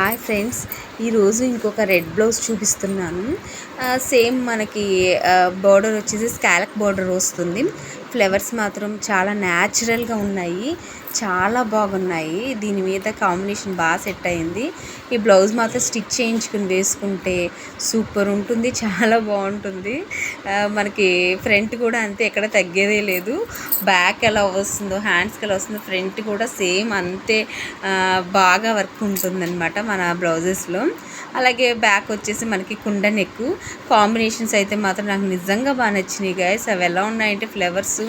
Hi friends, ఈరోజు ఇంకొక red blouse చూపిస్తున్నాను. సేమ్ మనకి బార్డర్ వచ్చేసి స్కాలప్ బార్డర్ వస్తుంది. ఫ్లవర్స్ మాత్రం చాలా న్యాచురల్గా ఉన్నాయి, చాలా బాగున్నాయి. దీని మీద కాంబినేషన్ బాగా సెట్ అయింది. ఈ బ్లౌజ్ మాత్రం స్టిచ్ చేయించుకుని వేసుకుంటే సూపర్ ఉంటుంది, చాలా బాగుంటుంది. మనకి ఫ్రంట్ కూడా అంతే, ఎక్కడ తగ్గేదే లేదు. బ్యాక్ ఎలా వస్తుందో, హ్యాండ్స్కి ఎలా వస్తుందో, ఫ్రంట్ కూడా సేమ్ అంతే బాగా వర్క్ ఉంటుందన్నమాట మన బ్లౌజెస్లో. అలాగే బ్యాక్ వచ్చేసి మనకి కుండ నెక్ కాంబినేషన్స్ అయితే మాత్రం నాకు నిజంగా బాగా నచ్చినాయి గైస్. అవి ఎలా ఉన్నాయంటే ఫ్లవర్స్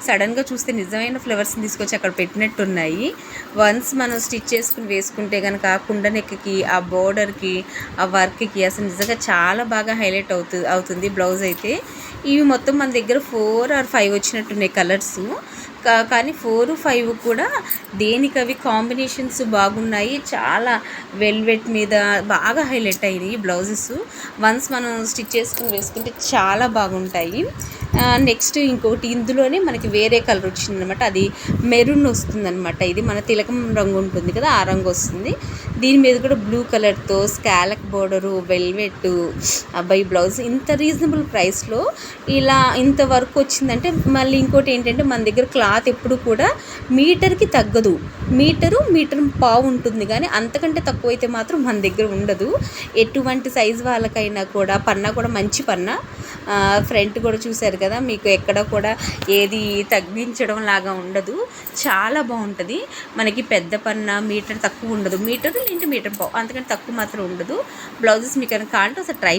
సడన్గా చూస్తే నిజమైన ఫ్లవర్స్ని తీసుకొచ్చి అక్కడ పెట్టినట్టు ఉన్నాయి. వన్స్ మనం స్టిచ్ చేసుకుని వేసుకుంటే కనుక ఆ కుండ నెక్కి, ఆ బోర్డర్కి, ఆ వర్క్కి అసలు నిజంగా చాలా బాగా హైలైట్ అవుతుంది బ్లౌజ్ అయితే. ఇవి మొత్తం మన దగ్గర 4 or 5 వచ్చినట్టున్నాయి కలర్స్. కానీ 4, 5 కూడా దేనికవి కాంబినేషన్స్ బాగున్నాయి. చాలా వెల్వెట్ మీద బాగా హైలైట్ అయినాయి బ్లౌజెస్. వన్స్ మనం స్టిచ్ చేసుకుని వేసుకుంటే చాలా బాగుంటాయి. నెక్స్ట్ ఇంకోటి ఇందులోనే మనకి వేరే కలర్ వచ్చిందనమాట, అది మెరూన్ వస్తుందన్నమాట. ఇది మన తిలకం రంగు ఉంటుంది కదా, ఆ రంగు వస్తుంది. దీని మీద కూడా బ్లూ కలర్తో స్కాలప్ బోర్డరు, వెల్వెట్. అబ్బాయి బ్లౌజ్ ఇంత రీజనబుల్ ప్రైస్లో ఇలా ఇంత వర్క్ వచ్చిందంటే, మళ్ళీ ఇంకోటి ఏంటంటే మన దగ్గర క్లాత్ ఎప్పుడు కూడా మీటర్కి తగ్గదు. మీటర్ పావు ఉంటుంది, కానీ అంతకంటే తక్కువ అయితే మాత్రం మన దగ్గర ఉండదు. ఎటువంటి సైజు వాళ్ళకైనా కూడా పన్నా కూడా మంచి పన్నా. ఫ్రంట్ కూడా చూసారు కదా, మీకు ఎక్కడ కూడా ఏది తగ్గించడం లాగా ఉండదు, చాలా బాగుంటుంది. మనకి పెద్ద పన్నా మీటర్ తక్కువ ఉండదు, మీటర్ పావు అంతకంటే తక్కువ మాత్రం ఉండదు. బ్లౌజెస్ మీకు కనుక కావాలంటే ఒకసారి ట్రై